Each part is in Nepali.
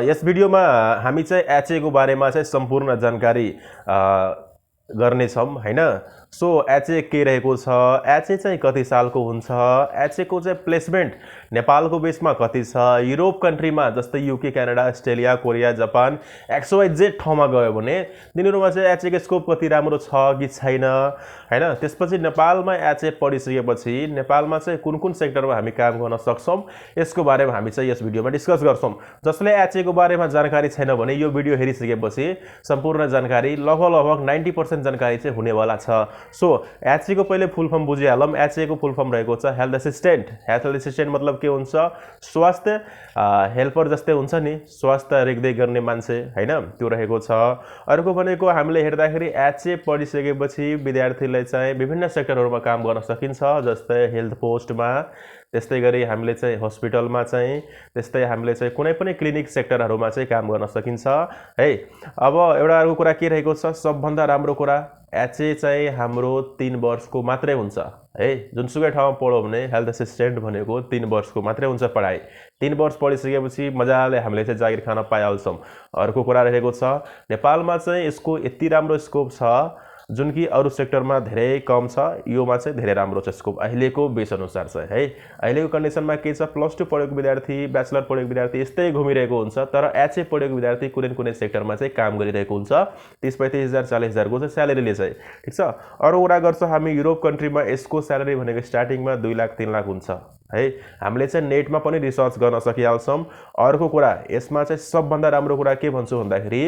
यस भिडियोमा हामी चाहिँ एचए को बारेमा चाहिँ सम्पूर्ण जानकारी गर्नेछौँ हैन। सो एचए के रहेको छ, एचए चाहिँ कति सालको हुन्छ, एचए को चाहिँ प्लेसमेन्ट नेपालको बेसमा कति छ, युरोप कन्ट्रीमा जस्तै UK, Canada, Australia, Korea, Japan XYZ ठाउँमा गयो भने तिनीहरूमा चाहिँ एचए को स्कोप कति राम्रो छ कि छैन हैन। त्यसपछि नेपालमा एचए पढिसकेपछि नेपालमा चाहिँ कुन कुन सेक्टरमा हामी काम गर्न सक्छौँ यसको बारेमा हामी चाहिँ यस भिडियोमा डिस्कस गर्छौँ। जसले एचए को बारेमा जानकारी छैन भने यो भिडियो हेरिसकेपछि सम्पूर्ण जानकारी लगभग 90% जानकारी चाहिँ हुनेवाला छ। सो एचए को पहिले फुल फर्म बुझिहालौँ। एचए को फुल फर्म रहेको छ हेल्थ असिस्टेन्ट। हेल्थ असिस्टेन्ट मतलब के हुन्छ, स्वास्थ्य हेल्पर जस्तै हुन्छ नि, स्वास्थ्य रेखदेख गर्ने मान्छे हैन, त्यो रहेको छ। अर्को भनेको हामीले हेर्दाखेरि एचए पढिसकेपछि विद्यार्थीलाई चाहिँ विभिन्न सेक्टरहरूमा काम गर्न सकिन्छ, जस्तै हेल्थ पोस्टमा, त्यस्तै गरी हामीले चाहिँ हस्पिटलमा चाहिँ, त्यस्तै हामीले चाहिँ कुनै पनि क्लिनिक सेक्टरहरूमा चाहिँ काम गर्न सकिन्छ है। अब एउटा अर्को कुरा के रहेको छ, सबभन्दा राम्रो कुरा एचए चाहिँ हाम्रो 3 वर्षको मात्रै हुन्छ है। जुनसुकै ठाउँमा पढौँ भने हेल्थ असिस्टेन्ट भनेको 3 वर्षको मात्रै हुन्छ पढाइ। 3 वर्ष पढिसकेपछि मजाले हामीले चाहिँ जागिर खान पाइहाल्छौँ। अर्को कुरा रहेको छ नेपालमा चाहिँ यसको यति राम्रो स्कोप छ जुन कि अरू सेक्टरमा धेरै कम छ, योमा चाहिँ धेरै राम्रो छ स्कोप अहिलेको बेस अनुसार चाहिँ है। अहिलेको कन्डिसनमा के छ, +2 पढेको विद्यार्थी, ब्याचलर पढेको विद्यार्थी यस्तै घुमिरहेको हुन्छ, तर एचए पढेको विद्यार्थी कुनै कुनै सेक्टरमा चाहिँ काम गरिरहेको हुन्छ। 30-35 हजार 40 हजारको चाहिँ स्यालेरीले चाहिँ, ठिक छ। अरू कुरा गर्छ हामी युरोप कन्ट्रीमा यसको स्यालेरी भनेको स्टार्टिङमा 2 लाख 3 लाख हुन्छ है। हामीले चाहिँ नेटमा पनि रिसर्च गर्न सकिहाल्छौँ। अर्को कुरा यसमा चाहिँ सबभन्दा राम्रो कुरा के भन्छु भन्दाखेरि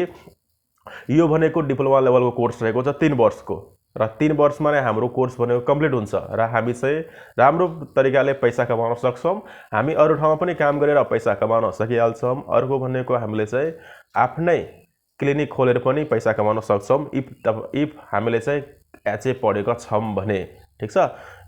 यो भनेको डिप्लोमा लेभलको कोर्स रहेको छ 3 वर्षको, र 3 वर्षमा नै हाम्रो कोर्स भनेको कम्प्लिट हुन्छ र हामी चाहिँ राम्रो तरिकाले पैसा कमाउन सक्छौँ। हामी अरू ठाउँमा पनि काम गरेर पैसा कमाउन सकिहाल्छौँ। अर्को भनेको हामीले चाहिँ आफ्नै क्लिनिक खोलेर पनि पैसा कमाउन सक्छौँ इफ हामीले चाहिँ एचए पढेका छौँ भने, ठिक छ।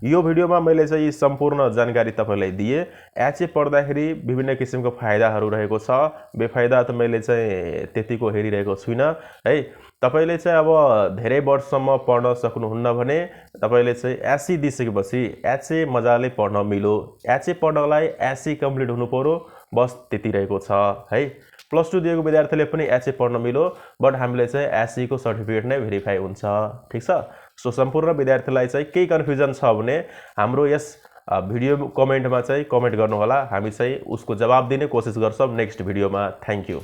यो भिडियोमा मैले चाहिँ सम्पूर्ण जानकारी तपाईलाई दिए। एचए पढ्दाखेरि विभिन्न किसिमको फाइदाहरू रहेको छ, बेफाइदा त मैले चाहिँ त्यतिको हेरिरहेको छुइनँ है। तपाईले चाहिँ अब धेरै वर्षसम्म पढ्न सक्नुहुन्न भने तपाईले चाहिँ एचए दिइसकेपछि एचए मजाले पढ्न मिलो। एचए पढ्नलाई एचए कम्प्लिट हुनु पर्यो, बस त्यति रहेको छ है। +2 दिएको विद्यार्थीले पनि एचए पढ्न मिलो, बट हामीले चाहिँ एचए को सर्टिफिकेट नै भेरिफाई हुन्छ, ठिक छ। सो सम्पूर्ण विद्यार्थीलाई चाहिँ केही कन्फ्युजन छ भने हाम्रो यस भिडियो कमेन्टमा चाहिँ कमेन्ट गर्नुहोला, हामी चाहिँ उसको जवाब दिने कोसिस गर्छौँ नेक्स्ट भिडियोमा। Thank you.